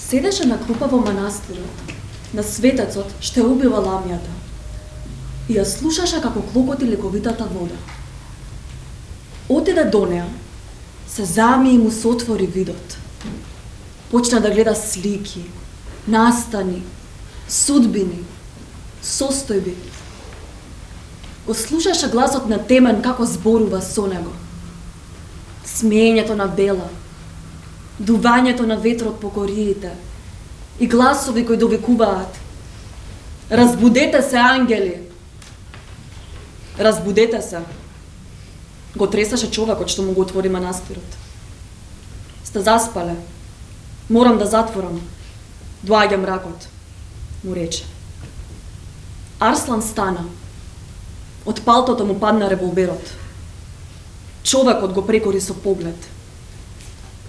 Седеше на клупа во манастирот, на светецот што ја убива ламјата, и ја слушаше како клокоти лековитата вода. Отиде до неа, се зами и му се отвори видот. Почна да гледа слики, настани, судбини, состојби. Го слушаше гласот на Темен како зборува со него. Смеењето на Бела, дувањето на ветрот по кориите и гласови кои довикуваат: разбудете се, ангели! Разбудете се! Го тресаше човекот што му го отвори манастирот. Сте заспале. Морам да затворам. Доаѓа мракот, му рече. Арслан стана. Од палтото му падна револверот. Човекот го прекори со поглед.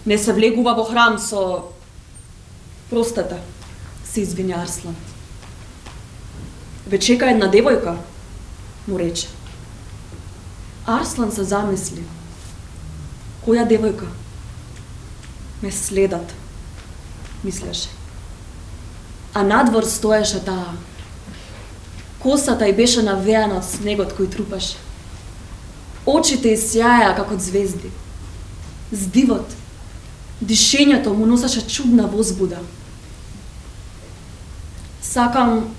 Не се влегува во храм со... Простете, се извини Арслан. Ве чека една девојка, му рече. Арслан се замисли. Која девојка? Ме следат, мислеше. А надвор стоеше таа. Косата й беше навеана од снегот кој трупаше. Очите й сјаја како звезди. Здивот, дишењето му носеше чудна возбуда. Сакам,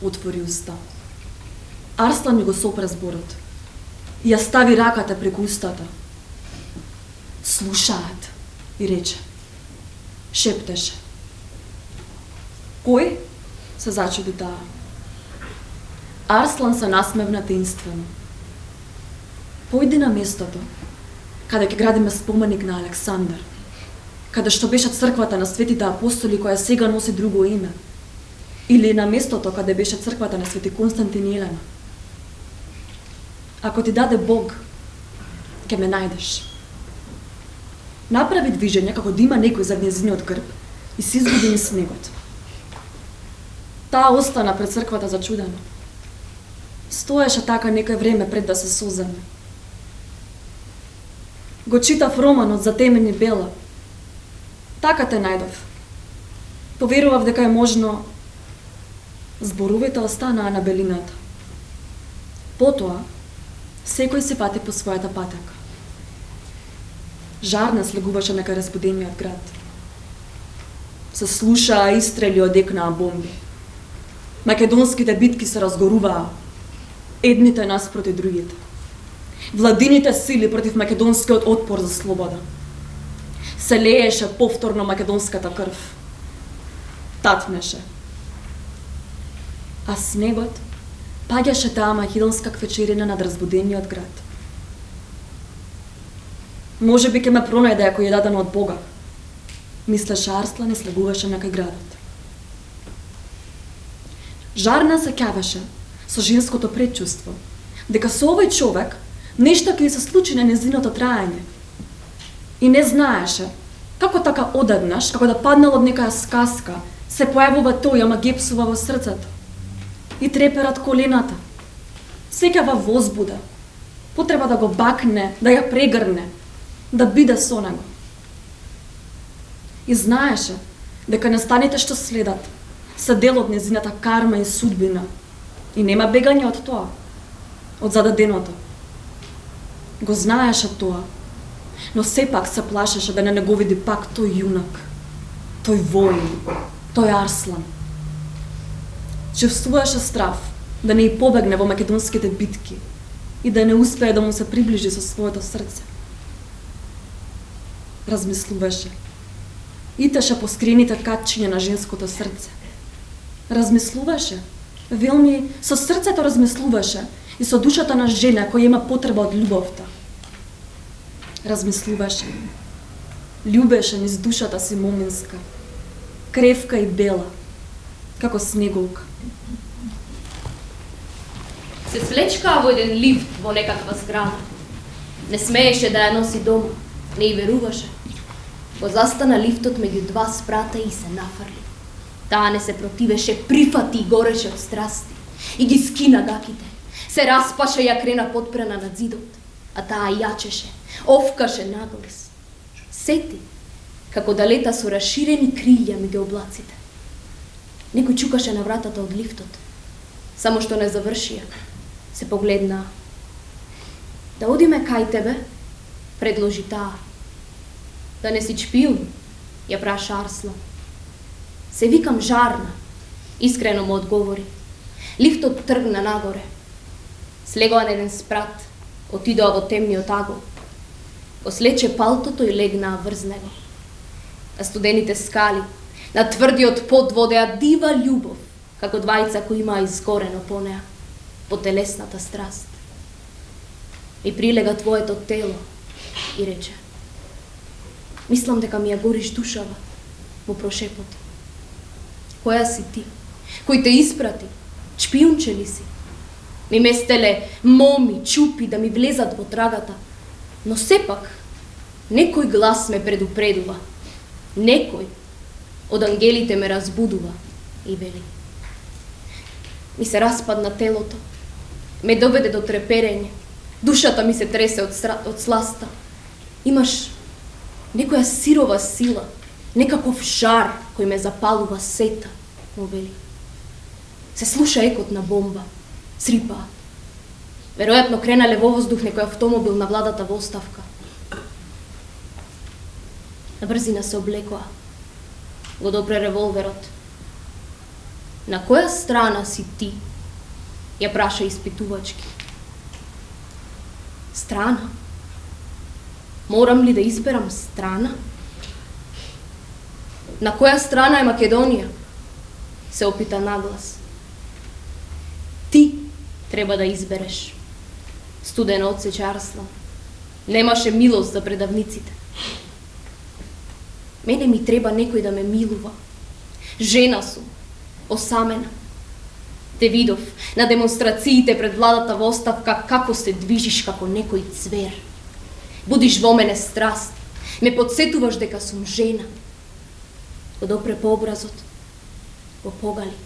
отвори уста. Арслан ми го сопре зборот и ја стави раката преку устата. Слушаат, и рече. Шептеше. Кој? Се зачуди таа. Арслан се насмевна таинствено. Појди на местото, каде ќе градиме споменик на Александар, каде што беше црквата на светите апостоли која сега носи друго име, или на местото каде беше црквата на свети Константин и Елена. Ако ти даде Бог, ќе ме најдеш. Направи движење како да има некој за нејзиниот грб и се изгуби низ снегот. Таа остана пред црквата зачудена. Стоеше така некој време пред да се соземе. Го читав романот за Темен и Бела. Така те најдов. Поверував дека е можно. Зборовите останаа на белината. Потоа, секој се пати по својата патека. Жарна слегуваше нека разбудениот град. Се слушаа истрели одекнаа бомби. Македонските битки се разгоруваа, едните наспроти другите. Владините сили против македонскиот отпор за слобода. Се лееше повторно македонската крв. Татнеше. А снегот паѓаше таа македонска квечерина над разбудениот град. Може би ќе ме пронајде ако е дадено од Бога, мислеше Арслан и слегуваше на кај градот. Жарна се ќавеше со женското предчувство дека со овој човек нешто ќе се случи на нејзиното траење. И не знаеше како така одеднаш, како да паднал од некоја сказка, се појавува тој, ама гепсува во срцето. И треперат колената. Сеќава возбуда, потреба да го бакне, да ја прегрне, да биде со него. И знаеше дека настаните што следат се дел од незината карма и судбина и нема бегање од тоа, од зададеното. Го знаеше тоа, но сепак се плашеше да не го види пак тој јунак, тој воин, тој Арслан. Чувствуваше страв да не и побегне во македонските битки и да не успее да му се приближи со своето срце. Размислуваше. Итеше по скриените катчиња на женското срце. Размислуваше. Велми со срцето размислуваше и со душата на жена која има потреба од љубовта. Размислуваше. Љубеше низ душата си моминска, кревка и бела, како снеголка. Се свлечкаа во еден лифт во некаква зграда. Не смееше да ја носи дома, не и веруваше. Го застана лифтот меѓу два спрата и се нафрли. Таа не се противеше, прифати и гореше од страсти. И ги скина гаките. Се распаше и ја крена подпрена над зидот. А таа јачеше, овкаше наглас. Сети како да лета со расширени крилја меѓу облаците. Некој чукаше на вратата од лифтот. Само што не завршија, се погледнаа. Да одиме кај тебе, предложи таа. Да не си шпион, ја праша Арслан. Се викам Жарна, искрено му одговори. Лифтот тргна нагоре. Слегоа на еден спрат, отидоа во темниот агол. Послече палтото и легнаа врз него. На студените скали, на тврдиот пот водеа дива љубов, како двајца кои имаа изгорено по неа, по телесната страст. Ми прилега твоето тело и рече: мислам дека ми ја гориш душава, му прошепоти. Која си ти? Кој те испрати? Шпиунче ли си? Ми местеле моми, чупи да ми влезат во трагата, но сепак некој глас ме предупредува. Некој од ангелите ме разбудува и вели. Ми се распадна телото, ме доведе до треперење, душата ми се тресе од сласта. Имаш некоја сирова сила, некаков жар кој ме запалува сета, му вели. Се слуша екот на бомба, срипаа. Веројатно кренале во воздух некој автомобил на владата во оставка. На брзина се облекоа. Го допре револверот. На која страна си ти? Ја праша испитувачки. Страна? Морам ли да изберам страна? На која страна е Македонија? Се опита наглас. Ти треба да избереш. Студено одсече Арслан. Немаше милост за предавниците. Мене ми треба некој да ме милува. Жена сум, осамена. Те видов на демонстрациите пред владата во оставка како се движиш како некој цвер. Будиш во мене страст, ме подсетуваш дека сум жена. Го допре по образот, го погали.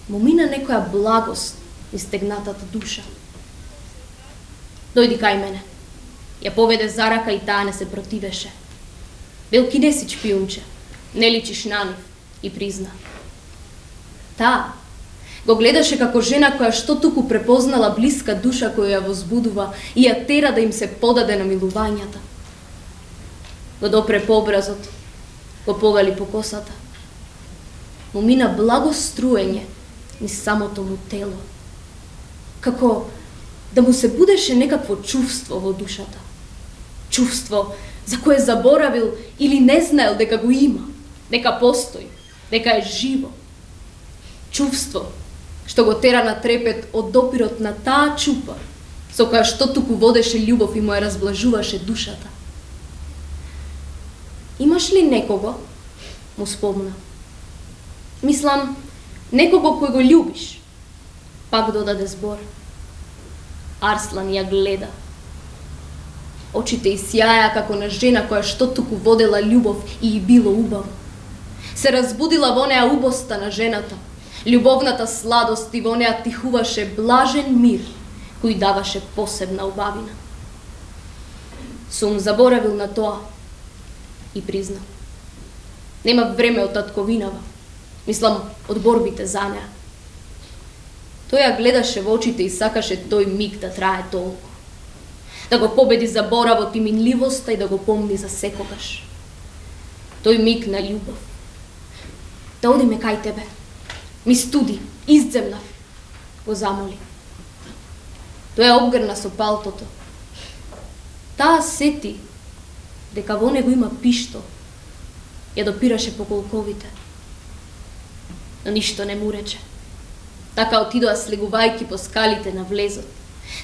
Му мина некоја благост низ стегнатата душа. Дојди кај мене. Ја поведе за рака и таа не се противеше. Белки не си шпиунче, не личиш на нив, и призна. Таа го гледаше како жена која што туку препознала блиска душа која ја возбудува и ја тера да им се подаде на милувањата. Го допре по образот, го погали по косата. Му мина благо струење низ самото му тело. Како да му се будеше некакво чувство во душата. Чувство за кое заборавил или не знаел дека го има, дека постои, дека е живо. Чувство што го тера на трепет од допирот на таа чупа, со која што туку водеше љубов и му ја разблажуваше душата. Имаш ли некого? Му спомна. Мислам, некого кој го љубиш. Пак додаде збор. Арслан ја гледа. Очите исјаја како на жена која што туку водела љубов и било убаво. Се разбудила во неа убоста на жената. Љубовната сладост и во неа тихуваше блажен мир, кој даваше посебна убавина. Сум заборавил на тоа и призна. Нема време од татковинава. Мислам, од борбите за неа. Тој ја гледаше во очите и сакаше тој миг да трае толку. Да го победи заборавот и минливоста и да го помни за секогаш. Тој миг на љубов. Да одиме кај тебе. Ми студи, изземнав, го замоли. Тој ја обгрна со палтото. Таа сети дека во него има пиштол. Ја допираше по колковите. Но ништо не му рече. Така отидоа слегувајки по скалите на влезот.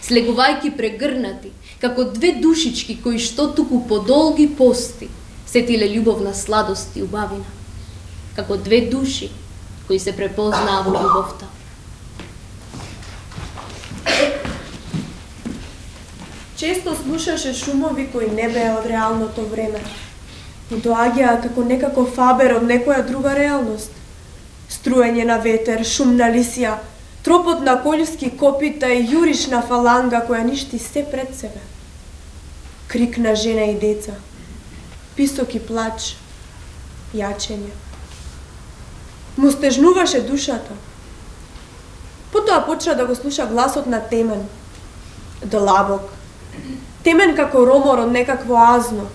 Слегувајки прегрнати, како две душички кои што туку по долги пости сетиле љубовна сладост и убавина. Како две души кои се препознаа во љубовта. Често слушаше шумови кои не беа од реалното време. Доаѓаа како некако фабер од некоја друга реалност. Струење на ветер, шум на лисија, тропот на колјски копита и јурична фаланга која ништи се пред себе. Крик на жена и деца. писок и плач, јачење. Му стежнуваше душата. Потоа почна да го слуша гласот на Темен, длабок. Темен како ромор од некакво азно,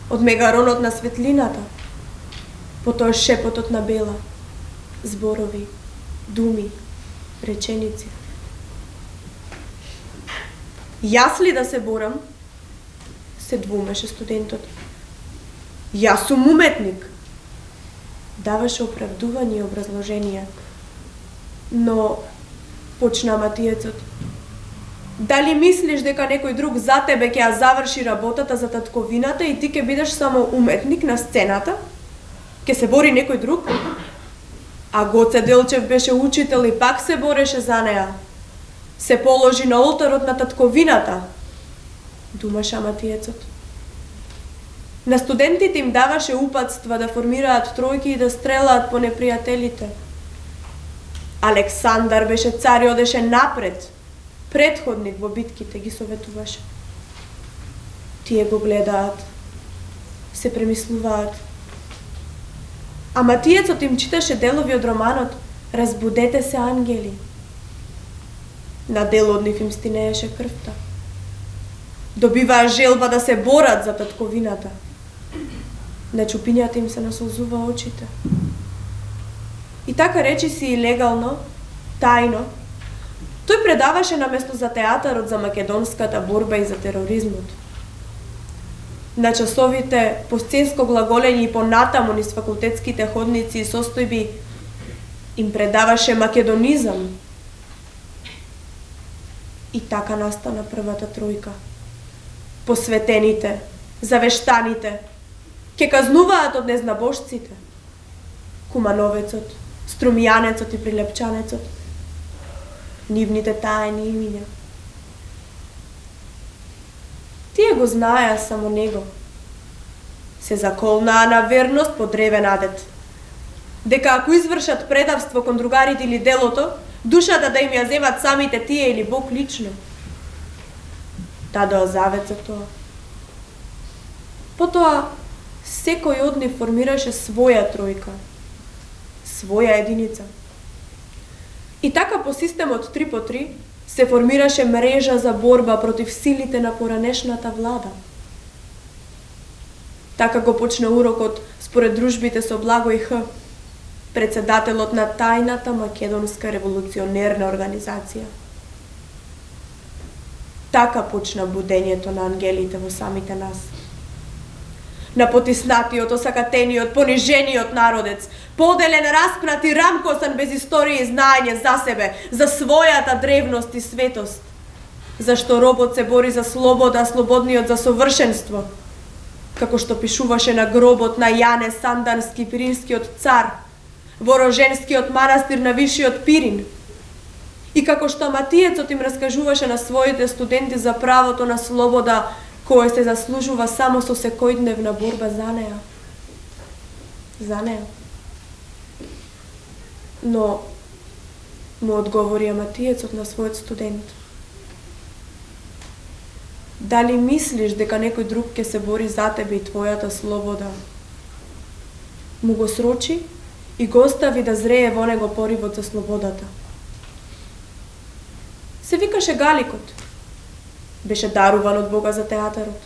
од мегаронот на светлината. Потоа шепотот на Бела, зборови, думи, реченици. Јас ли да се борам? Се двумеше студентот. Јас сум уметник. Даваше оправдување и образложенија. Но, почна Матиецот, дали мислиш дека некој друг за тебе ќе ја заврши работата за татковината и ти ќе бидеш само уметник на сцената? Ќе се бори некој друг? А Гоце Делчев беше учител и пак се бореше за неа. Се положи на олтарот на татковината, думаша Матиецот. На студентите им даваше упатства да формираат тројки и да стрелаат по непријателите. Александар беше цар и одеше напред, предходник во битките, ги советуваше. Тие го гледаат, се премислуваат. А Матиецот им читаше делови од романот "Разбудете се, ангели". На дел од нив им стинееше крвта. Добиваа желба да се борат за татковината. На чупињата им се насолзува очите. И така речиси и легално, тајно, тој предаваше наместо за театарот за македонската борба и за тероризмот. На часовите по сценско глаголење и понатаму низ факултетските ходници и состојби им предаваше македонизам. И така настана првата тројка. Посветените, завештаните, ке казнуваат од незнабожците. Кумановецот, Струмјанецот и Прилепчанецот. Нивните тајни имиња. Тие го знаеа само него. Се заколнаа на верност по древен адет. Дека ако извршат предавство кон другарите или делото, душата да им ја земат самите тие или Бог лично. Дадоа завет за тоа. Потоа, секој од нив формираше своја тројка, своја единица. И така по системот 3 по 3 се формираше мрежа за борба против силите на поранешната влада. Така го почна урокот според дружбите со Благој Х, председателот на тајната македонска револуционерна организација. Така почна будењето на ангелите во самите нас. На потиснатиот, осакатениот, понижениот народец, поделен, распнат и рамкосан без историја и знаење за себе, за својата древност и светост. Зашто робот се бори за слобода, слободниот за совршенство. Како што пишуваше на гробот на Јане Сандански, пиринскиот цар, во Роженскиот манастир на Вишиот Пирин. И како што Матиецот им раскажуваше на своите студенти за правото на слобода, кој се заслужува само со секојдневна борба за неа. За неа. Но му одговори Матиецот на својот студент. Дали мислиш дека некој друг ќе се бори за тебе и твојата слобода? Му го срочи и го остави да зрее во него поривот за слободата. Се викаше Галикот. Беше даруван од Бога за театарот.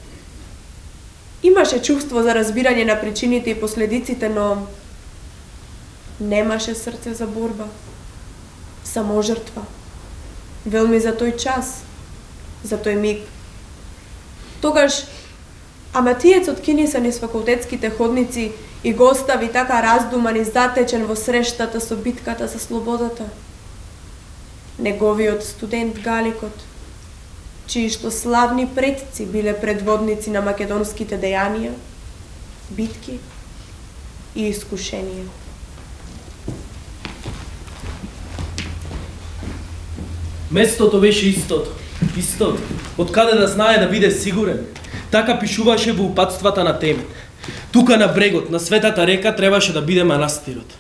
Имаше чувство за разбирање на причините и последиците, но немаше срце за борба. Само жртва. Велми за тој час, за тој миг. Тогаш Матиецот кини се низ факултетските ходници и го остави така раздуман и затечен во срештата со битката за слободата. Неговиот студент Галикот, чии што славни предци биле предводници на македонските дејанија, битки и искушенија. Местото беше истото. Од каде да знае да биде сигурен. Така пишуваше во упатствата на Темен. Тука на брегот, на светата река, требаше да биде манастирот.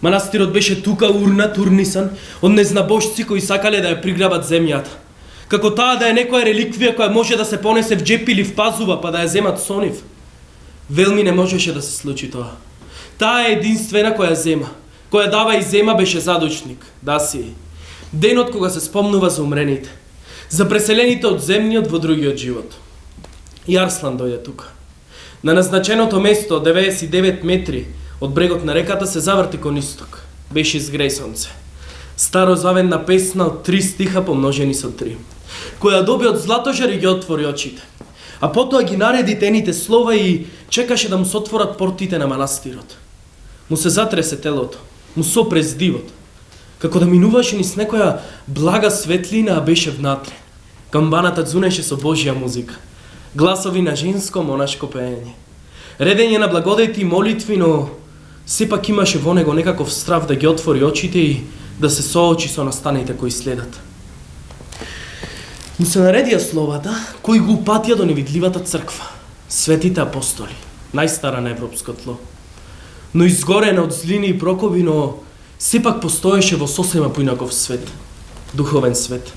Манастирот беше тука урнат, урнисан од незнабожци кои сакале да ја приграбат земјата. Како таа да е некоја реликвија која може да се понесе в джеп или в пазува, па да ја земат со нив. Велми не можеше да се случи тоа. Таа е единствена која зема. Која дава и зема беше задучник. Даси. Денот кога се спомнува за умрените. За преселените од земниот во другиот живот. И Арслан дојде тука. На назначеното место од 99 метри од брегот на реката се заврти кон исток. Беше изгреј сонце. Старозаведна песна од 3 стиха помножени со 3, која доби од Златожар и ги отвори очите. А потоа ги нареди тените слова и чекаше да му се отворат портите на манастирот. Му се затресе телото, му сопрез дивот. Како да минуваше низ некоја блага светлина, а беше внатре. Камбаната дзунеше со Божја музика. Гласови на женско монашко пеење. Редење на благодети и молитви, но сепак имаше во него некаков страв да ги отвори очите и да се соочи со настаните кои следат. Му се наредија словата кои го упатија до невидливата црква, светите апостоли, најстара на европско тло. Но изгорена од злини и прокоби, но сепак постоеше во сосема поинаков свет, духовен свет.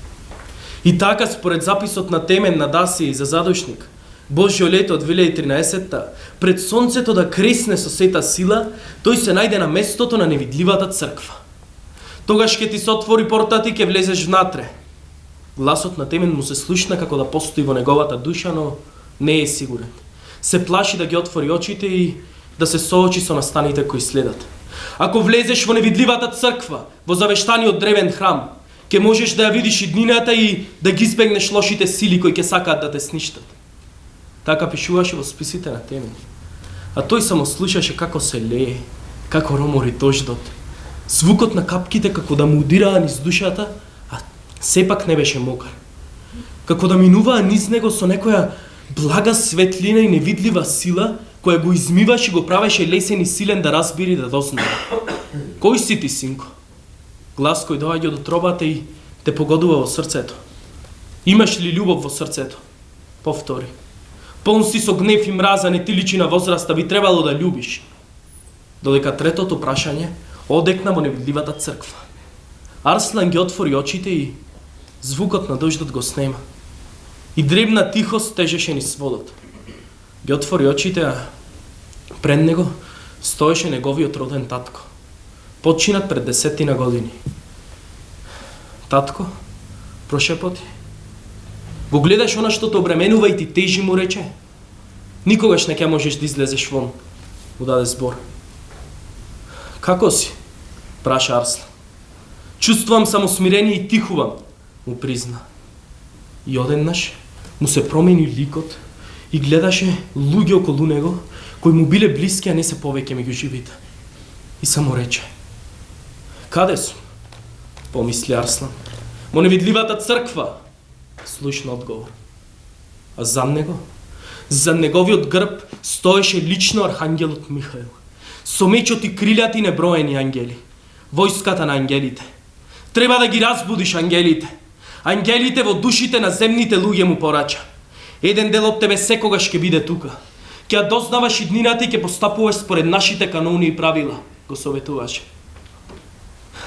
И така, според записот на темен на Даси за задушник, Божјо лето од 2013-та, пред сонцето да кресне со сета сила, тој се најде на местото на невидливата црква. Тогаш ќе ти се отвори портата и ќе влезеш внатре. Гласот на темен му се слушна како да постои во неговата душа, но не е сигурен. Се плаши да ги отвори очите и да се соочи со настаните кои следат. Ако влезеш во невидливата црква, во завештаниот древен храм, ќе можеш да ја видиш иднината и да ги избегнеш лошите сили кои ќе сакаат да те сништат. Така пишуваше во списите на темен. А тој само слушаше како се лее, како ромори дождот. Звукот на капките како да му удираа низ душата, а сепак не беше мокар. Како да минуваа низ него со некоја блага светлина и невидлива сила, која го измиваше и го правеше лесен и силен да разбири и да дознае. Кој си ти, синко? Глас кој доаѓа од утробата и те погодува во срцето. Имаш ли љубов во срцето? Повтори. Полн си со гнев и мраза, не ти личи на возраста, би требало да љубиш. Додека третото прашање одекна во невидливата црква. Арслан ги отвори очите и звукот на дождот го снема. И дребна тихост тежеше низ водот. Ги отвори очите, а пред него стоеше неговиот роден татко. Починат пред 10 години. Татко, прошепоти. Го гледаш она што те обременува и ти тежи, му рече. Никогаш не ќе можеш да излезеш вон, му даде збор. Како си? Праша Арслан. Чувствувам само смирение и тихувам, му призна. И одеднаш му се промени ликот и гледаше луѓе околу него, кои му биле блиски, а не се повеќе меѓу живите. И само рече. Каде сум? Помисли Арслан. Во невидливата црква. Слушна одговор. А за него, за неговиот грб, стоеше лично архангелот Михаил. Со мечот и крилјата и неброени ангели. Војската на ангелите. Треба да ги разбудиш ангелите. Ангелите во душите на земните луѓе му порача. Еден дел од тебе секогаш ќе биде тука. Ќе ја дознаваш иднината и ќе постапуваш според нашите канони и правила, го советуваше.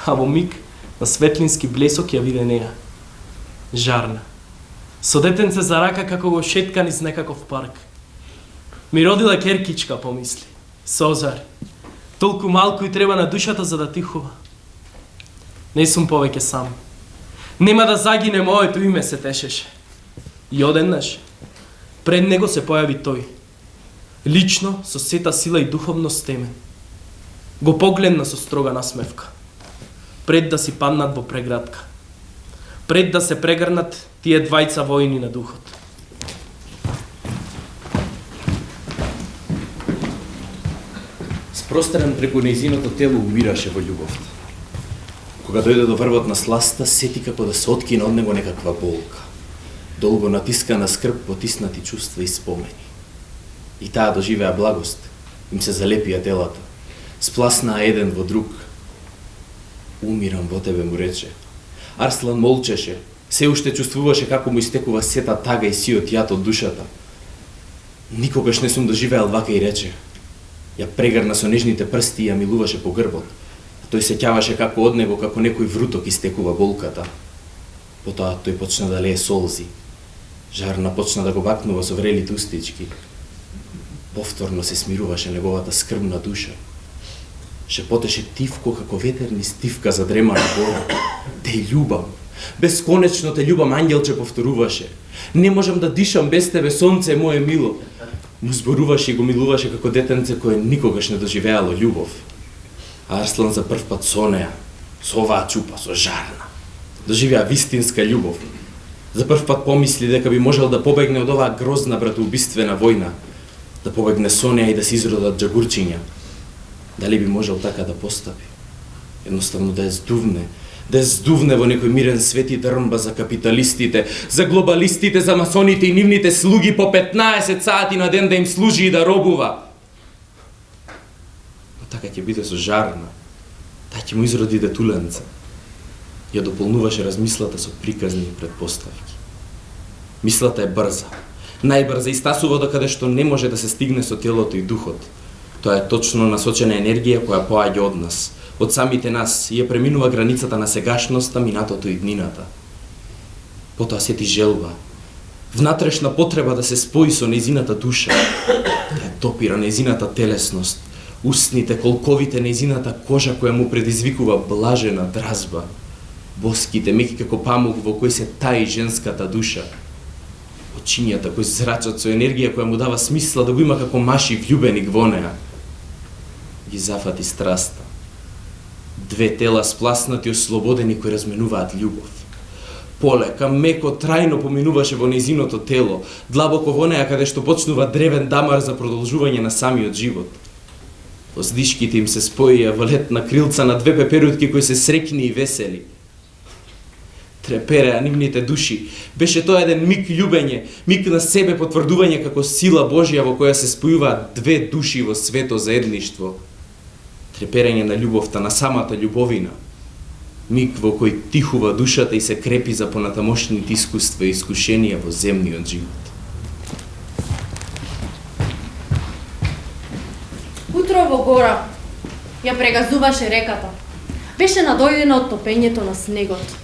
А во миг на светлински блесок ја виде неа. Жарна. Со детенце за рака како го шетка низ некаков парк. Ми родила керкичка, помисли. Созар. Толку малку и треба на душата за да тихува. Не сум повеќе сам. Нема да загине моето име, се тешеше. И одеднаш, пред него се појави тој. Лично, со сета сила и духовност темен. Го погледна со строга насмевка. Пред да си паднат во преградка. Пред да се прегрнат тие двајца војни на духот. Спростерен преку нејзиното тело умираше во љубовта. Кога дојде до врвот на сласта, сети како да се откина од него некаква болка. Долго натискана скрб, потиснати чувства и спомени. И таа доживеа благост, им се залепија телата. Спласнаа еден во друг. Умирам во тебе, му рече. Арслан молчеше, се уште чувствуваше како му истекува сета тага и сиот јад од душата. Никогаш не сум доживеал вака, и рече. Ја прегрна со нежните прсти и ја милуваше по грбот. Тој се ќаваше како од него, како некој вруток истекува болката. Потоа тој почна да лее солзи. Жарна почна да го бакнува со врелите устички. повторно се смируваше неговата скрбна душа. Шепотеше тивко како ветер низ тивка задремана гора. Те љубам, бесконечно те љубам, ангелче повторуваше. Не можам да дишам без тебе, сонце мое мило. Му зборуваше и го милуваше како детенце кое никогаш не доживеало љубов. Арслан за прв пат со неа, со оваа чупа, со жарна, доживеа вистинска љубов. За прв пат помисли дека би можел да побегне од оваа грозна братоубиствена војна, да побегне со неа и да се изродат джагурчиња. Дали би можел така да постапи? Едноставно да ја здувне во некој мирен свет и дрмба за капиталистите, за глобалистите, за масоните и нивните слуги по 15 сати на ден да им служи и да робува. Но така ќе биде со жарна, таа ќе му изроди детуленца. Ја дополнуваше размислата со приказни и предпоставки. Мислата е брза, најбрза и стасува до каде што не може да се стигне со телото и духот. Тоа е точно насочена енергија која поаѓа од нас, од самите нас, и ја преминува границата на сегашноста, минатото и днината. Потоа сети желба, внатрешна потреба да се спои со нејзината душа, да ја топира нејзината телесност, устните, колковите, нејзината кожа која му предизвикува блажена дразба, боските, меки како памук во кој се таи женската душа, очињата кои зрачат со енергија која му дава смисла да го има како маши вљубеник во неа. Ги зафати страста. Две тела спласнати, ослободени, кои разменуваат љубов. Полека, меко, трајно поминуваше во нејзиното тело, длабоко во неа каде што почнува древен дамар за продолжување на самиот живот. Воздишките им се споија во летна крилца на две пеперутки кои се среќни и весели. Трепереа нивните души. Беше тоа еден миг љубење, миг на себе потврдување како сила Божја во која се спојуваат две души во свето заедништво. Треперење на љубовта, на самата љубовина. Миг во кој тихува душата и се крепи за понатамошните искуства и искушенија во земниот живот. Утро во гора ја прегазуваше реката. Беше надојдена од топењето на снегот.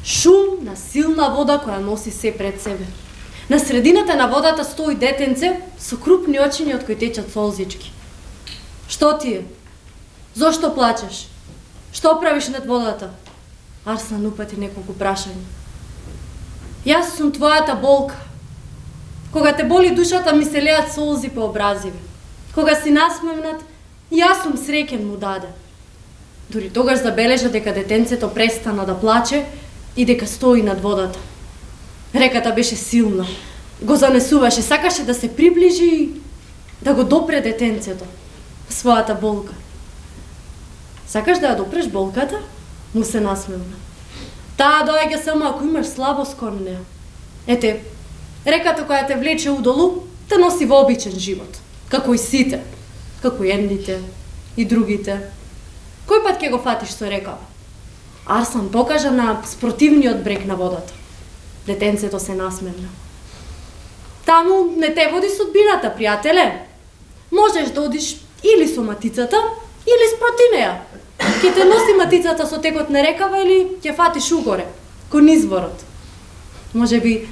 Шум на силна вода која носи се пред себе. На средината на водата стои детенце со крупни очиња од кои течат солзички. Што ти е? Зошто плачеш? Што правиш над водата? Арслан упати неколку прашања. Јас сум твојата болка. Кога те боли душата ми се леат солзи по образиве. Кога си насмевнат, јас сум среќен, му даде. Дури тогаш забележа дека детенцето престана да плаче и дека стои над водата. Реката беше силна, го занесуваше, сакаше да се приближи и да го допре детенцето, својата болка. Сакаш да ја допреш болката? Му се насмевна. Таа доаѓа само ако имаш слабост кон неа. Ете, реката која те влече удолу, те носи во обичен живот, како и сите, како и едните и другите. Кој пат ќе го фатиш со рекава? Арслан покажа на спротивниот брег на водата. Детенцето се насмевна. Таму не те води судбината, пријателе. Можеш да одиш или со матицата, или спроти неа. Ќе те носи матицата со текот на рекава или ќе фатиш угоре, кон изворот. Може би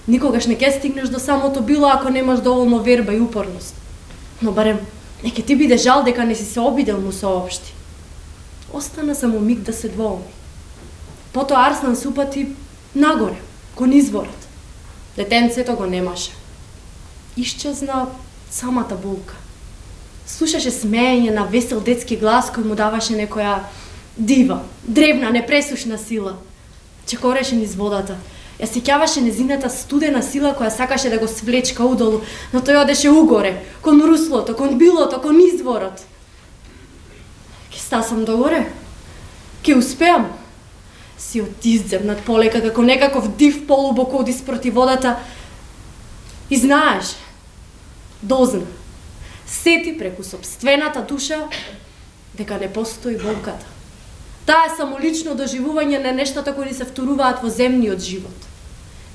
никогаш не ќе стигнеш до самото било ако немаш доволно верба и упорност. Но барем, неќе ти биде жал дека не си се обидел му соопшти. Остана само миг да се двоуми. Потоа Арслан се упати нагоре, кон изворот. Детенцето го немаше. Исчезна самата болка. Слушаше смеење на весел детски глас кој му даваше некоја дива, древна, непресушна сила. Чекореше низ водата. Ја сеќаваше незината студена сила која сакаше да го свлечка удолу, но тој одеше угоре, кон руслото, кон билото, кон изворот. Ке стасам догоре? Ке успеам? Си отиземнат полека како некаков див полубоко оди спроти водата и знаеш, дозна, сети преку сопствената душа дека не постои болката. Таа е само лично доживување на нештата кои се вторуваат во земниот живот.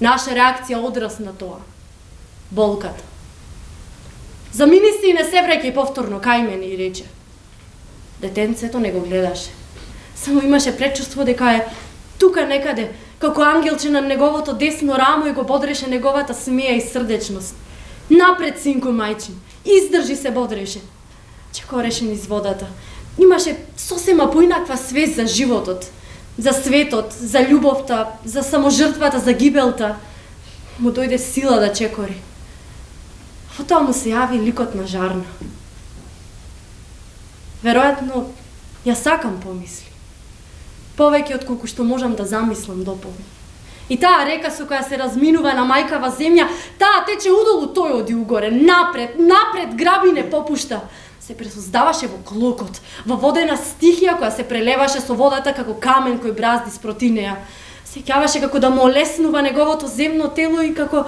Наша реакција одраз на тоа. Болката. Замини си и не се враќај повторно кај мене, и рече. Детенцето не го гледаше. Само имаше предчувство дека е тука некаде, како ангелче на неговото десно рамо и го бодреше неговата смеја и срдечност. Напред, синко мајчин, издржи се бодреше. Чекореше низ водата. Имаше сосема поинаква свест за животот, за светот, за љубовта, за саможртвата, за гибелта. Му дојде сила да чекори. Потоа му се јави ликот на Жарна. Веројатно, ја сакам, помисли. Повеќе од колку што можам да замислам дополни. И таа река со која се разминува на мајкава земја, таа тече удолу, тој оди угоре, напред, граби не попушта. Се пресоздаваше во клокот, во водена стихија која се прелеваше со водата како камен кој бразди спроти неја. Сеќаваше како да му олеснува неговото земно тело и како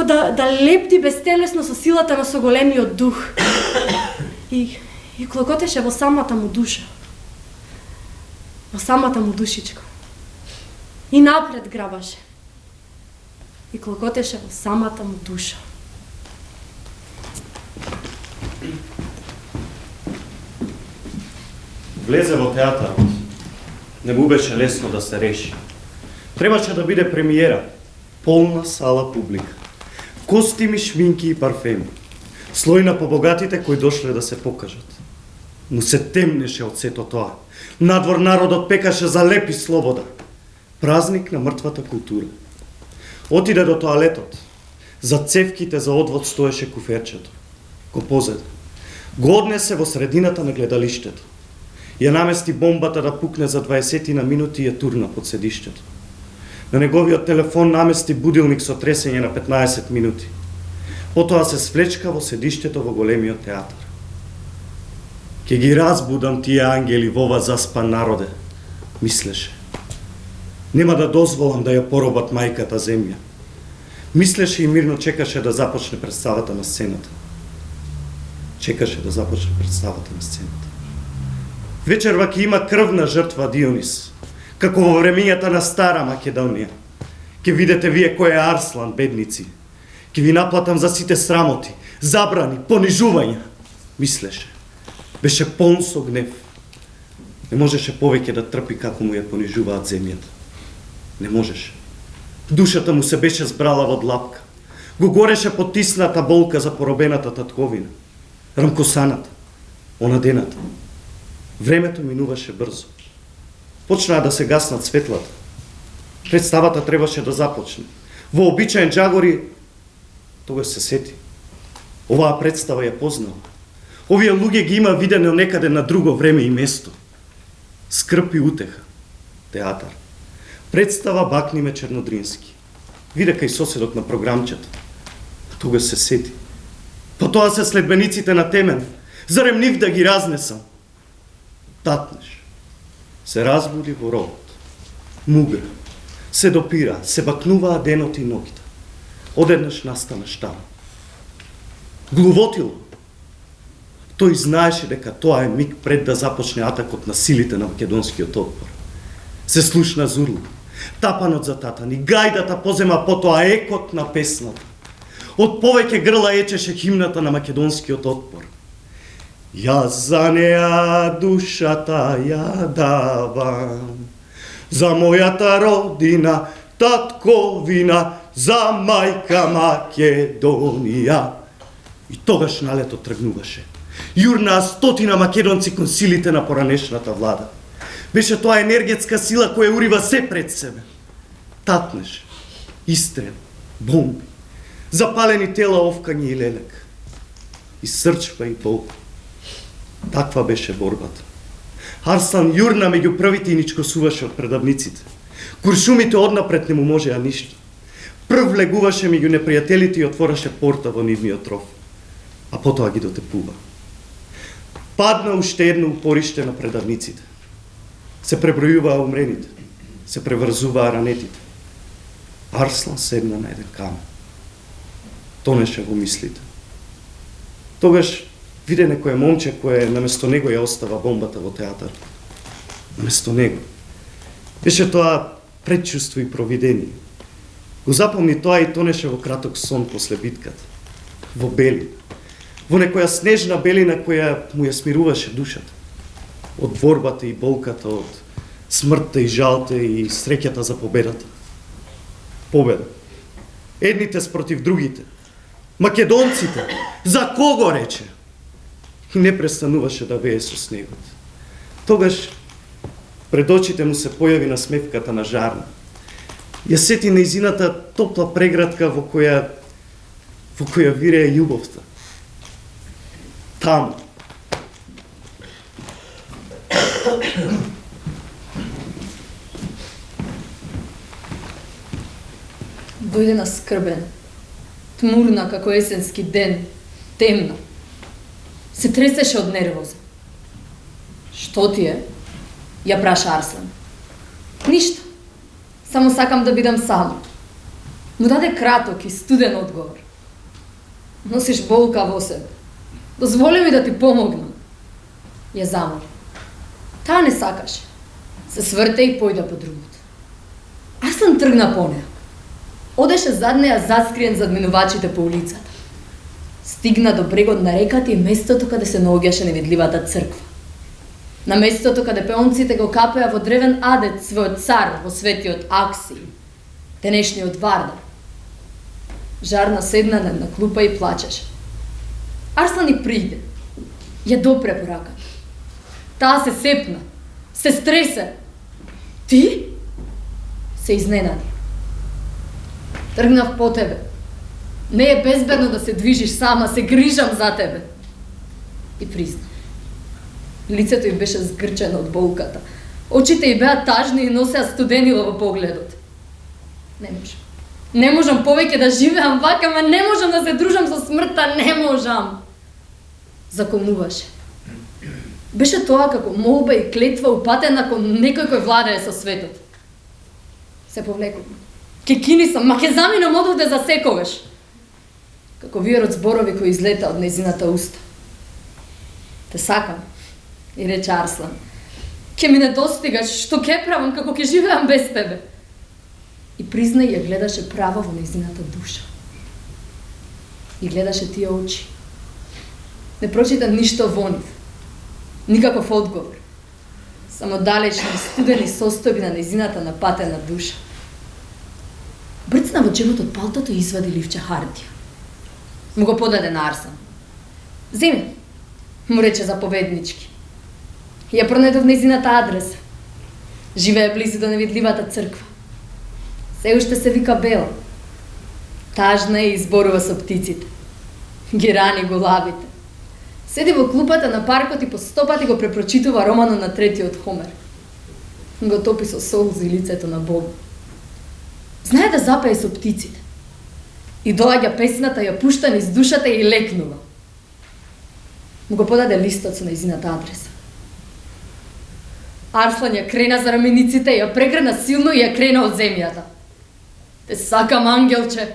да лепти безтелесно со силата на соголемиот дух. И клокотеше во самата му душа. Во самата му душичка. И напред грабаше. И клокотеше во самата му душа. Влезе во театарот. Не му беше лесно да се реши. Требаше да биде премиера. Полна сала публика. Костими, шминки и парфеми. Слој на побогатите кои дошле да се покажат. Му се темнеше од сето тоа. Надвор народот пекаше за леп и слобода. Празник на мртвата култура. Отиде до тоалетот. За цевките за одвод стоеше куферчето. Го позеде. Го однесе во средината на гледалиштето. Ја намести бомбата да пукне за 20 на минути и ја турна под седиштето. На неговиот телефон намести будилник со тресење на 15 минути. Потоа се свлечка во седиштето во големиот театар. Ке ги разбудам тие ангели во ова заспан народе, мислеше. Нема да дозволам да ја поробат мајката земја. Мислеше и мирно чекаше да започне представата на сцената. Чекаше да започне представата на сцената. Вечерва ќе има крвна жртва Дионис, како во времењата на Стара Македонија. Ке видите вие кој е Арслан, бедници. Ке ви наплатам за сите срамоти, забрани, понижувања, мислеше. Беше полн со гнев. Не можеше повеќе да трпи како му ја понижуваат земјата. Не можеше. Душата му се беше збрала во длапка. Го гореше потисната болка за поробената татковина. Рамкосаната, онадената. Времето минуваше брзо. Почнаа да се гаснат светлата. Представата требаше да започне. Во обичаен джагори, тогаш се сети. Оваа представа ја познала. Овие луѓе ги има видено некаде на друго време и место. Скрп и утеха. Театар. Представа Бакниме Чернодрински. Виде кај соседот на програмчето. Тогаш се сети. Потоа се следбениците на Темен. Зарем нив да ги разнесам. Татнеш. Се разбуди во ровот. Мугра. Се допира, се бакнуваа денот и ноќта. Одеднаш настана штам. Глувотило. Тој знаеше дека тоа е миг пред да започне атакот на силите на македонскиот отпор. Се слушна зурло, тапанот за татани, гајдата позема потоа екот на песната. Од повеќе грла ечеше химната на македонскиот отпор. Јас за неа душата ја давам, за мојата родина, татковина, за мајка Македонија. И тогаш налето тргнуваше. Јурнаа стотина македонци кон силите на поранешната влада. Беше тоа енергетска сила која урива се пред себе. Татнеше, истрел, бомби, запалени тела, овкање и лелек. И срчва и бол. Таква беше борбата. Арслан јурна меѓу првите и ничкосуваше од предавниците. Куршумите однапред не му можеа ништо. Прв влегуваше меѓу непријателите и отвораше порта во нивниот ров. А потоа ги дотепува. Падна уште едно упориште на предавниците. Се пребројуваа умрените, се преврзуваа ранетите. Арслан седна на еден камен. Тонеше во мислите. Тогаш виде некој момче кое наместо него ја остава бомбата во театар. Наместо него. Беше тоа предчувство и провидение. Го запомни тоа и тонеше во краток сон после битката. Во белина. Во некоја снежна белина која му ја смируваше душата. Од борбата и болката, од смртта и жалта и среќата за победата. Победа. Едните спротив другите. Македонците, за кого рече? И не престануваше да вее со снегот. Тогаш пред очите му се појави насмевката на Жарна. Ја сети нејзината топла преградка во која вирее љубовта. Таму. Дојде наскрбена, тмурна како есенски ден, темна. Се тресеше од нервоза. Што ти е? Ја праша Арслан. Ништо. Само сакам да бидам сама. Му даде краток и студен одговор. Носиш болка во себе. Дозволи ми да ти помогнам. Ја замоли. Таа не сакаше. Се сврте и појде по другото. Арслан тргна по неа. Одеше зад неа заскриен зад минувачите по улицата. Стигна до брегот на реката и местото каде се наоѓаше невидливата црква. На местото каде пеонците го капеа во древен адет својот цар во светиот Акси, денешниот Вардар. Жарна седна на клупа и плачеше. Арслан и пријде. Ја допре по раката. Таа се сепна, се стресе. Ти? Се изненади. Тргнав по тебе. Не е безбедно да се движиш сама, се грижам за тебе. И призна. Лицето ѝ беше згрчено од болката. Очите ѝ беа тажни и носеа студенило во погледот. Не можам. Не можам повеќе да живеам вака, ма не можам да се дружам со смртта, не можам. Заколнуваше. Беше тоа како молба и клетва упатена кон некој кој владее со светот. Се повлекувам. Ке кини сам, ма ке заминам одовде за секогаш. Како виерот зборови кои излета од нејзината уста. Те сакам, и рече Арслан. Ке ми не достигаш, што ке правам, како ке живеам без тебе. И призна и ја гледаше право во нејзината душа. И гледаше тие очи. Не прочита ништо во нив. Никаков одговор. Само далечни студени состојби на нејзината напатена душа. Брцна во джебот од палтото и извади ливче хартија. Му го подаде на Арслан. Земи, му рече заповеднички. Ја пронедов нејзината адреса. Живее близу до невидливата црква. Се уште се вика Бела. Тажна е и изборува со птиците. Ги рани голабите. Седи во клупата на паркот и по 100 пати го препрочитува романот на третиот Хомер. Го топи со солзи лицето на Бог. Знае да запее со птиците. И доаѓа песната, ја пушта низ душата и лекнува. Му го подаде листот со нејзината адреса. Арслан ја крена за рамениците, ја прегрна силно и ја крена од земјата. Те сакам, ангелче.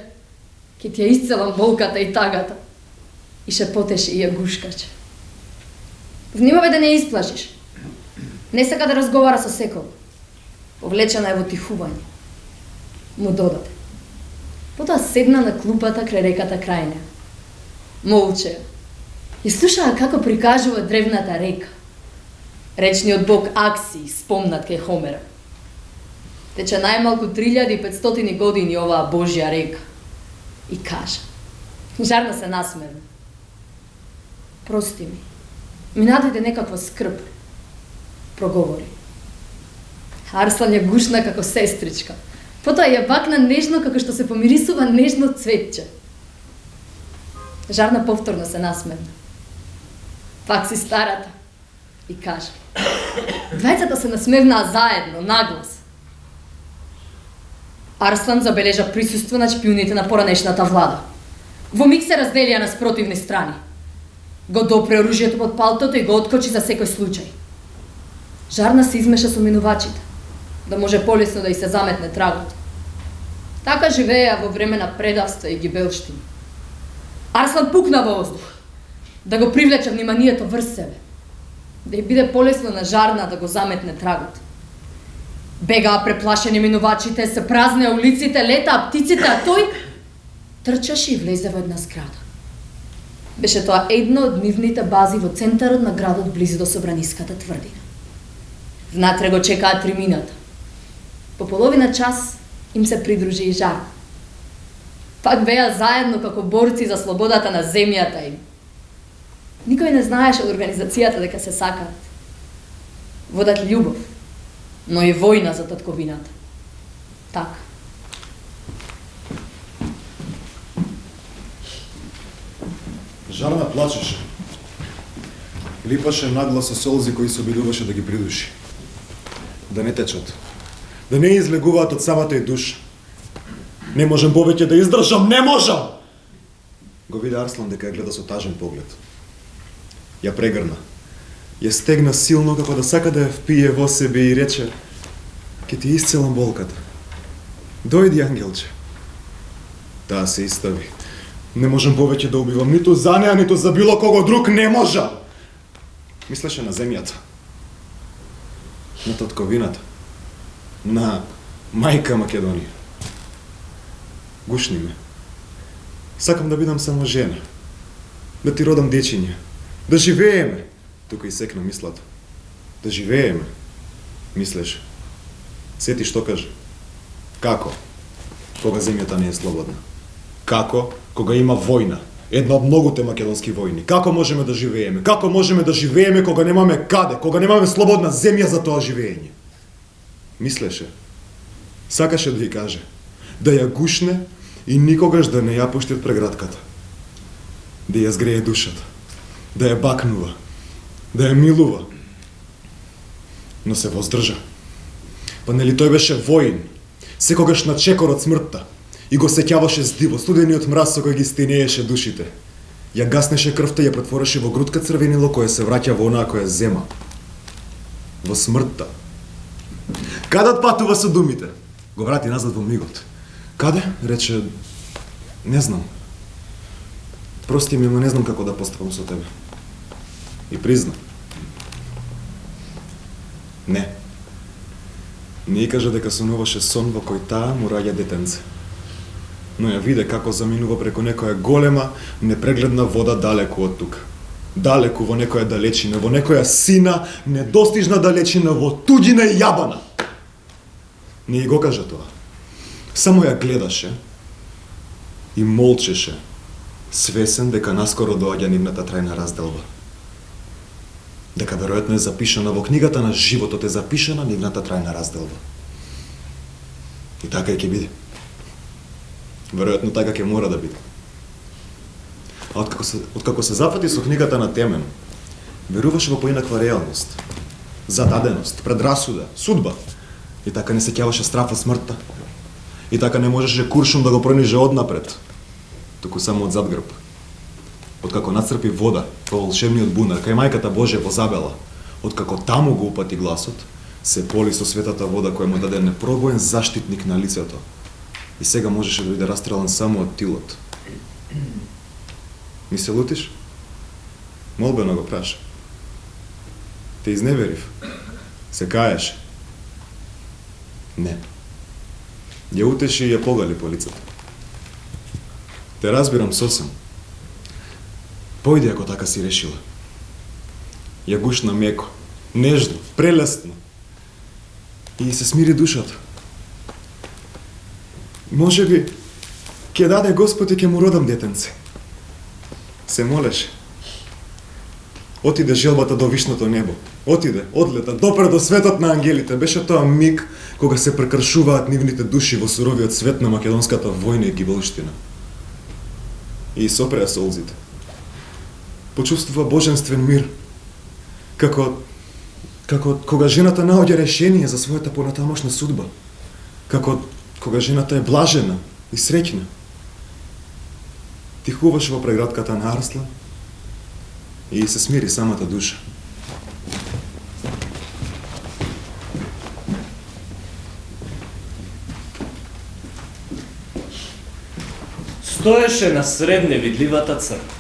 Ке ти ја исцелам болката и тагата. И шепотеше и ја гушкаче. Внимавај да не ја исплашиш. Не сака да разговара со секој. Повлечена е во тихување. Му додаде. Потоа седна на клупата крај реката крај неа. Молчеа. И слушаа како прикажува древната река. Речниот бог Акси, спомнат кај Хомера. Тече најмалку 3500 години оваа Божја река. И кажа. Жарна се насмевна. Прости ми. Ми надојде некаква скрб. Проговори. Арслан ја гушна како сестричка. Потоа ја бакна нежно како што се помирисува нежно цветче. Жарна повторно се насмевна. Пак си старата. И кажа. Двајцата се насмевнаа заедно, наглас. Арслан забележа присуство на шпионите на поранешната влада. Во миг се разделија на спротивни страни. Го допре оружјето под палтото и го откочи за секој случај. Жарна се измеша со минувачите, да може полесно да и се заметне трагот. Така живееа во време на предавства и гибелштини. Арслан пукна во воздух, да го привлече вниманието врз себе, да и биде полесно на Жарна да го заметне трагот. Бегаа преплашени минувачите, се празнеа улиците, летаа птиците, а тој трчаше и влезе во една зграда. Беше тоа една од нивните бази во центарот на градот близу до Собраниската тврдина. Внатре го чекаа тримината. По половина час им се придружи и Жарна. Пак беа заедно како борци за слободата на земјата им. Никој не знаеше од организацијата дека се сакаат. Водат љубов, но и војна за татковината. Така. Жарна плачеше. Липаше наглас со солзи кои се обидуваше да ги придуши. Да не течат. Да не излегуваат од самата и душа. Не можам повеќе да издржам, не можам! Го виде Арслан дека ја гледа со тажен поглед. Ја прегрна. Ја стегна силно како да сака да ја впие во себе и рече: "Ке ти исцелам болката. Дојди, ангелче." Таа се истави. "Не можам повеќе да убивам ниту за неа, ниту за било кого друг, не можам!" Мислеше на земјата. На татковината. На мајка Македонија. Гушни ме. Сакам да бидам само жена. Да ти родам дечиња. Да живееме. Тука и секна мислата. Да живееме. Мислеше. Сети што каже. Како? Кога земјата не е слободна. Како? Кога има војна. Една од многуте македонски војни. Како можеме да живееме? Како можеме да живееме кога немаме каде? Кога немаме слободна земја за тоа живење? Мислеше. Сакаше да ја каже. Да ја гушне и никогаш да не ја пушти од преградката. Да ја згрее душата. Да ја бакнува. Да ја милува. Но се воздржа. Па нели тој беше воин, секогаш на чекор од смртта, и го сеќаваше здиво, студениот мраз со кој ги стенееше душите. Ја гаснеше крвта и ја претвореше во грудка црвенило кое се враќа во онаа која зема. Во смртта. Каде патува со думите? Го врати назад во мигот. Каде? Рече, не знам. Прости ми, ама не знам како да постапам со тебе. И призна. Не. Не кажа дека сонуваше сон во кој таа му раѓа детенце. Но ја виде како заминува преко некоја голема, непрегледна вода далеку од тука. Далеку во некоја далечина, во некоја сина, недостижна далечина, во туѓина и јабана. Не го кажа тоа. Само ја гледаше и молчеше, свесен дека наскоро доаѓа нивната трајна разделба. Дека веројатно е запишана во книгата на животот, е запишана нивната трајна разделба. И така ќе биде. Веројатно така ќе мора да биде. А откако се зафати со книгата на Темен, веруваше во поинаква реалност, зададеност, предрасуда, судба. И така не сеќаваше страф од смртта. И така не можеше куршум да го прониже однапред, туку само од задгрб. Откако нацрпи вода во волшебниот бунар, кај мајката Божја во Забела, откако таму го упати гласот, се поли со светата вода која му даде непробоен заштитник на лицето. И сега можеше да биде растрелан само од тилот. Ми се лутиш? Молбено го праша. Те изневерив. Се каеш. Не. Ја утеши и ја погали по лицето. Те разбирам сосем. Појди ако така си решила. Ја гушна меко, нежно, прелесно. И се смири душата. Може би, ќе даде Господ и ќе му родам детенце. Се молеше. Отиде желбата до вишното небо. Отиде, одлета, допре до светот на ангелите. Беше тоа миг кога се прекршуваат нивните души во суровиот свет на македонската војна и гибелштина. И сопреа солзите. Почувствува божествен мир. Како кога жената наоѓа решение за својата понатамошна судба. Како кога жената е блажена и среќна. Тихуваше во преградката на Арслан и се смири самата душа. Стоеше на сред невидливата црква.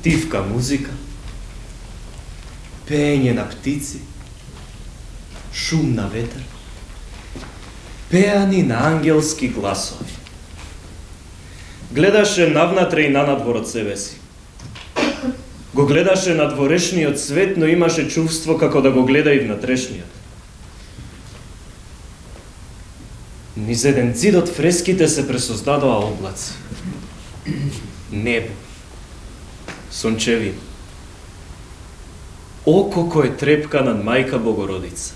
Тивка музика, пеење на птици, шум на ветер, пеани на ангелски гласови. Гледаше навнатре и нанадвор од себе си. Го гледаше надворешниот свет, но имаше чувство како да го гледа и внатрешниот. Низ еден зид од фреските се пресоздадоа облаци. Небо. Сончевина. Око кое трепка над Мајка Богородица.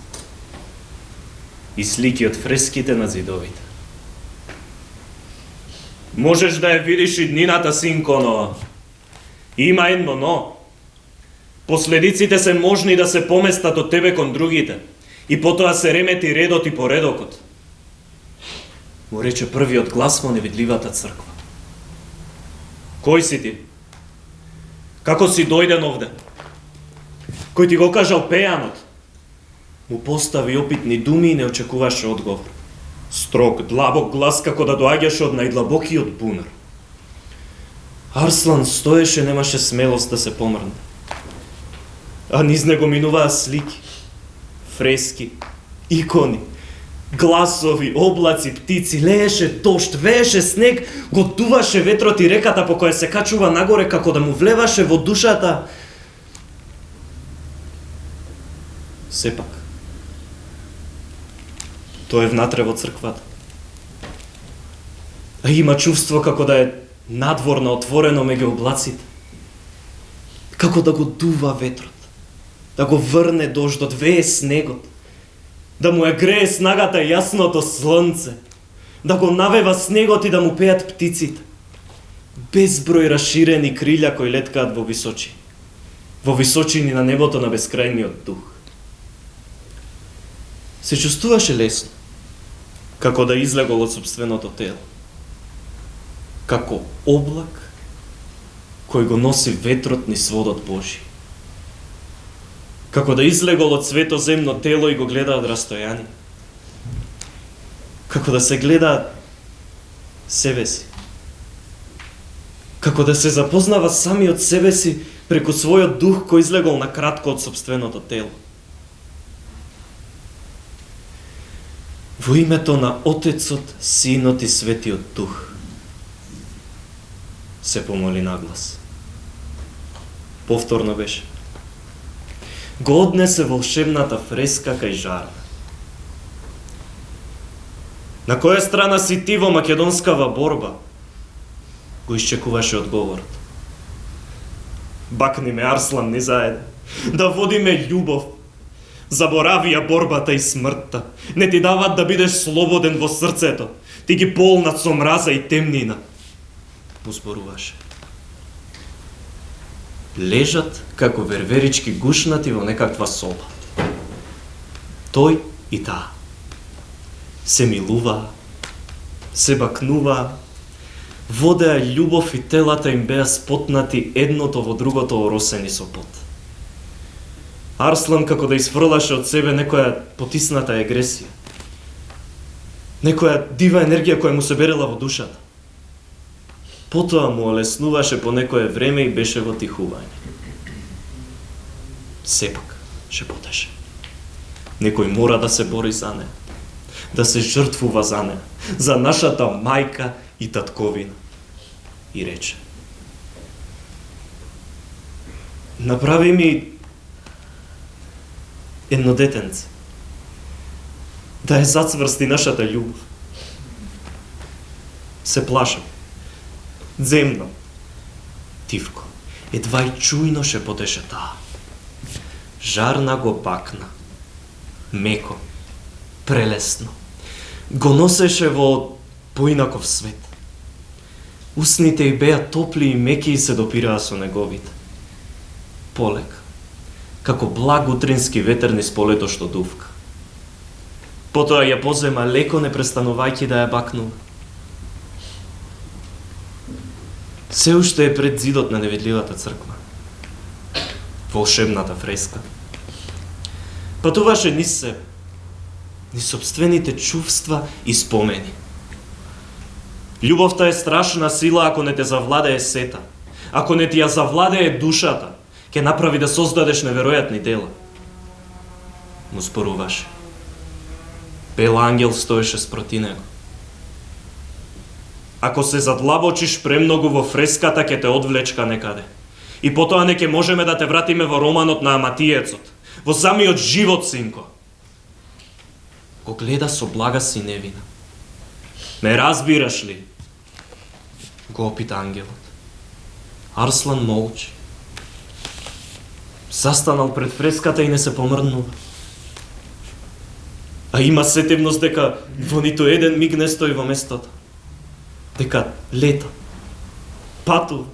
И слики од фреските на зидовите. Можеш да ја видиш и днината, синко, но има едно но. Последиците се можни да се поместат од тебе кон другите и потоа се ремети редот и поредокот. Му рече првиот глас во невидливата црква. Кој си ти? Како си дојден овде? Кој ти го кажал пејанот? Му постави опитни думи и не очекуваше одговор. Строг, длабок глас како да доаѓаше од најдлабокиот бунар. Арслан стоеше, немаше смелост да се помрне. А низ него минуваа слики, фрески, икони, гласови, облаци, птици, лееше дожд, вееше снег, го дуваше ветрот и реката по која се качува нагоре како да му влеваше во душата. Сепак, тој е внатре во црквата. А има чувство како да е надворно отворено меѓу облаците. Како да го дува ветрот, да го врне дождот, вее снегот, да му ја грее снагата јасното слънце, да го навева снегот и да му пеат птиците. Безброј расширени крилја кои леткаат во височини на небото на бескрајниот дух. Се чувствуваше лесно, како да излегол од собственото тело. Како облак кој го носи ветрот низ сводот Божи. Како да излегол од светоземно тело и го гледа од растојание. Како да се гледа себе си. Како да се запознава самиот себе си преку својот дух кој излегол на кратко од собственото тело. Во името на Отецот, Синот и Светиот Дух, се помоли наглас. Повторно беше. Го однесе волшебната фреска кај жарна. На која страна си ти во македонскава борба? Го исчекуваше одговорот. Бакни ме, Арслан, ни заедно. Да водиме љубов. Заборави ја борбата и смртта. Не ти дават да бидеш слободен во срцето. Ти ги полнат со мраза и темнина. Му зборуваше. Лежат како верверички гушнати во некаква соба. Тој и таа. Се милуваа, се бакнуваа, водеа љубов и телата им беа спотнати едното во другото оросени со пот. Арслан како да изфрлаше од себе некоја потисната агресија. Некоја дива енергија која му се берела во душата. Потоа му олеснуваше по некое време и беше во тихување. Сепак, шепотеше. Некој мора да се бори за неа, да се жртвува за неа, за нашата мајка и татковина. И рече. Направи ми едно детенце, да ја зацврсти нашата љубов. Се плашам. Земно. Тивко. Едва и чујно шепотеше таа. Жарна го бакна. Меко. Прелесно. Го носеше во поинаков свет. Усните й беа топли и меки и се допираа со неговите. Полека. Како благ утрински ветер низ полето што дувка. Потоа ја позема леко, не престанувајќи да ја бакнува. Се уште е пред зидот на невидливата црква. Волшебната фреска. Патуваше низ себе, низ собствените чувства и спомени. Љубовта е страшна сила ако не те завладее сета. Ако не ти ја завладее душата, ќе направи да создадеш неверојатни дела. Му споруваше. Бел ангел стоеше спроти него. Ако се задлабочиш премногу во фреската, ќе те одвлечка некаде. И потоа не ќе можеме да те вратиме во романот на Аматиецот, во самиот живот, синко. Го гледа со блага синевина. Ме разбираш ли? Го опита ангелот. Арслан молчи. Застанал пред фреската и не се помрднува. А има сетивност дека во ниту еден миг не стои во местото. Дека лета, патува,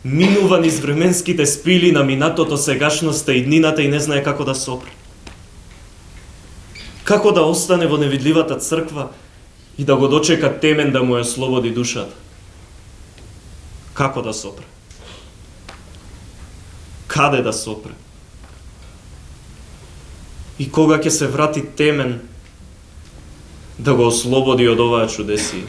минува низ временските спили на минатото, сегашноста и днината и не знае како да сопре. Како да остане во невидливата црква и да го дочека Темен да му ја слободи душата? Како да сопре? Каде да сопре? И кога ќе се врати Темен да го ослободи од оваа чудесија?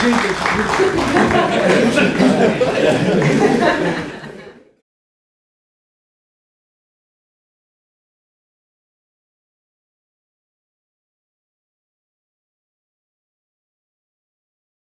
Gente,